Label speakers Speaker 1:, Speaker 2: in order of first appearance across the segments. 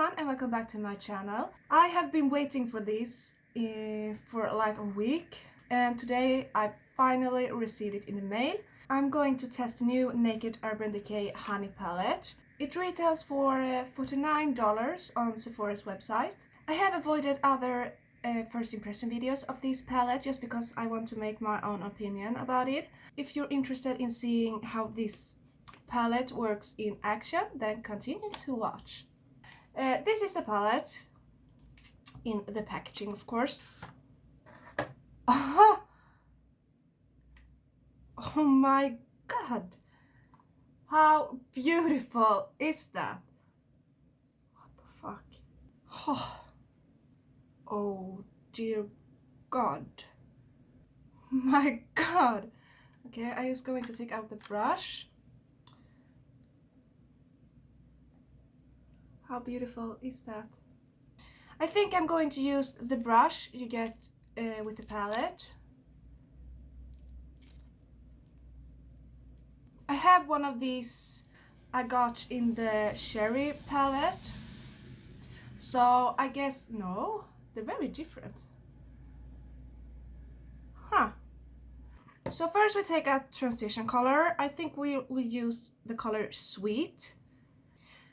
Speaker 1: everyone and welcome back to my channel. I have been waiting for this for like a week and today I finally received it in the mail. I'm going to test a new Naked Urban Decay honey palette. It retails for $49 on Sephora's website. I have avoided other first impression videos of this palette just because I want to make my own opinion about it. If you're interested in seeing how this palette works in action, then continue to watch. This is the palette in the packaging, of course. Oh my god! How beautiful is that? What the fuck? Oh dear god. My god! Okay, I'm just going to take out the brush. How beautiful is that? I think I'm going to use the brush you get with the palette. I have one of these I got in the Cherry palette. So I guess, no, they're very different. Huh. So first we take a transition color. I think we will use the color Sweet.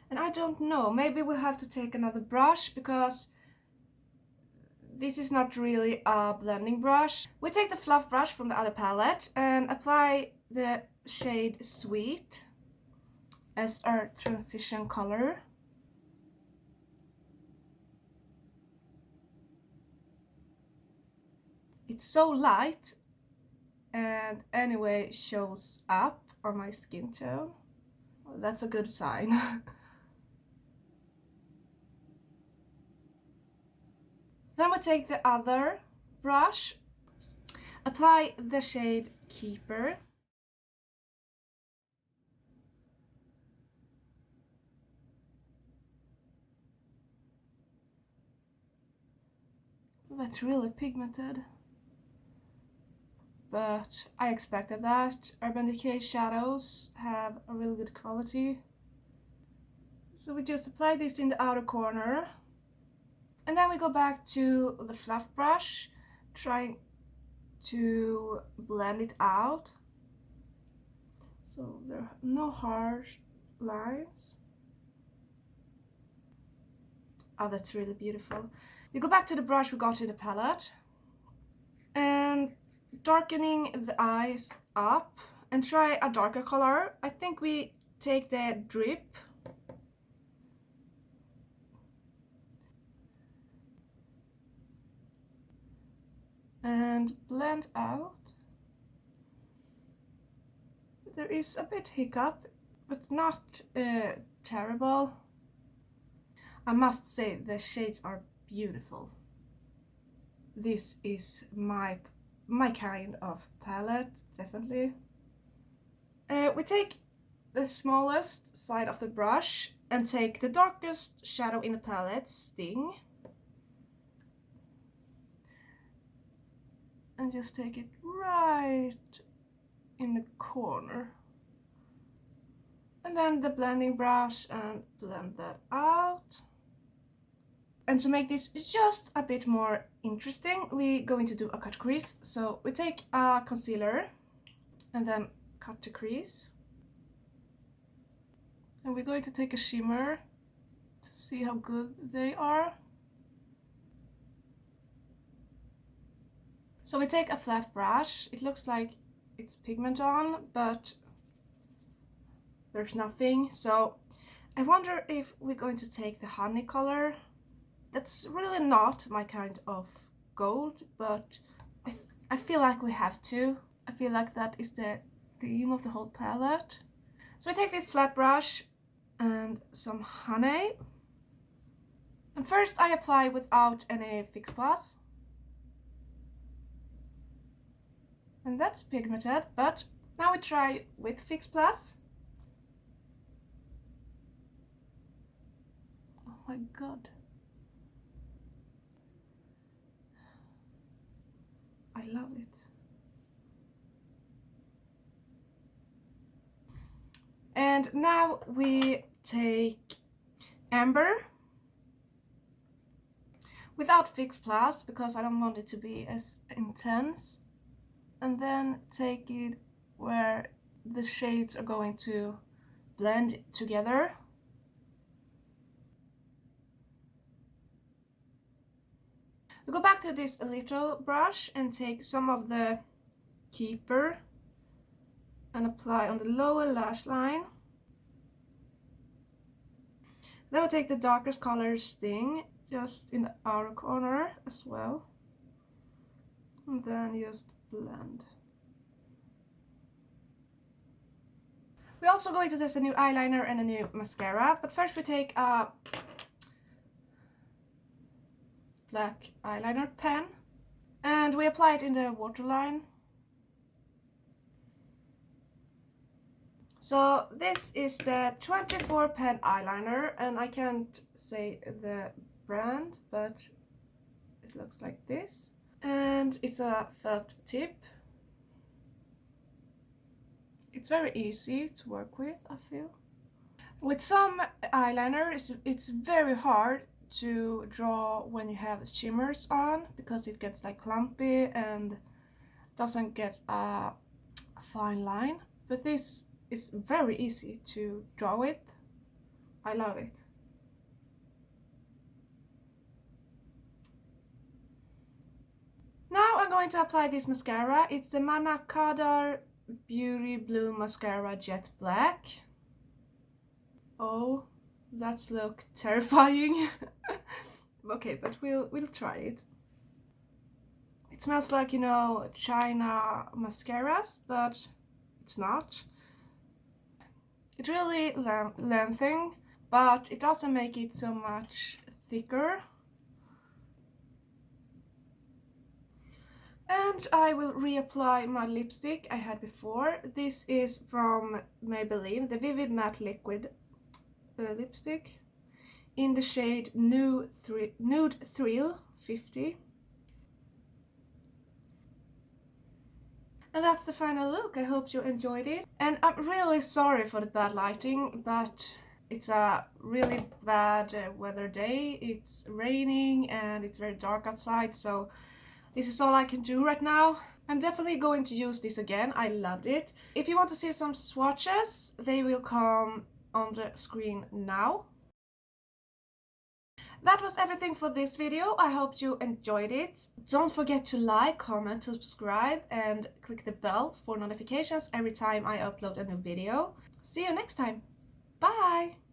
Speaker 1: And I don't know, maybe we'll have to take another brush because this is not really a blending brush. We take the fluff brush from the other palette and apply the shade Sweet as our transition color. It's so light and anyway shows up on my skin tone. Well, that's a good sign. Then we take the other brush, apply the shade Keeper. That's really pigmented. But I expected that. Urban Decay shadows have a really good quality. So we just apply this in the outer corner. And then we go back to the fluff brush, trying to blend it out. So there are no harsh lines. Oh, that's really beautiful. We go back to the brush we got in the palette. And darkening the eyes up and try a darker color. I think we take the Drip. And blend out. There is a bit hiccup, but not terrible. I must say the shades are beautiful. This is my kind of palette, definitely. We take the smallest side of the brush and take the darkest shadow in the palette, Sting. And just take it right in the corner. And then the blending brush and blend that out. And to make this just a bit more interesting, we're going to do a cut crease. So we take a concealer and then cut the crease. And we're going to take a shimmer to see how good they are. So we take a flat brush. It looks like it's pigment on, but there's nothing. So I wonder if we're going to take the honey color. That's really not my kind of gold, but I feel like we have to. I feel like that is the theme of the whole palette. So we take this flat brush and some honey. And first I apply without any Fix Plus. And that's pigmented, but now we try with Fix Plus. Oh my god. I love it. And now we take Amber without Fix Plus because I don't want it to be as intense. And then take it where the shades are going to blend together. We go back to this little brush and take some of the keeper and apply on the lower lash line. Then we'll take the darkest color Sting just in the outer corner as well. And then just blend. We're also going to test a new eyeliner and a new mascara, but first we take a black eyeliner pen and we apply it in the waterline. So this is the 24 pen eyeliner, and I can't say the brand, but it looks like this. And it's a felt tip. It's very easy to work with, I feel. With some eyeliner, it's very hard to draw when you have shimmers on because it gets like clumpy and doesn't get a fine line. But this is very easy to draw with. I love it. Now I'm going to apply this mascara. It's the Manna Kadar Beauty Blue Mascara Jet Black. Oh, that's look terrifying. Okay, but we'll try it. It smells like, you know, China mascaras, but it's not. It really lengthens, but it doesn't make it so much thicker. And I will reapply my lipstick I had before. This is from Maybelline, the Vivid Matte Liquid lipstick in the shade Nude Thrill 50. And that's the final look. I hope you enjoyed it. And I'm really sorry for the bad lighting, but it's a really bad weather day. It's raining and it's very dark outside, so this is all I can do right now. I'm definitely going to use this again. I loved it. If you want to see some swatches, they will come on the screen now. That was everything for this video. I hope you enjoyed it. Don't forget to like, comment, subscribe and click the bell for notifications every time I upload a new video. See you next time. Bye!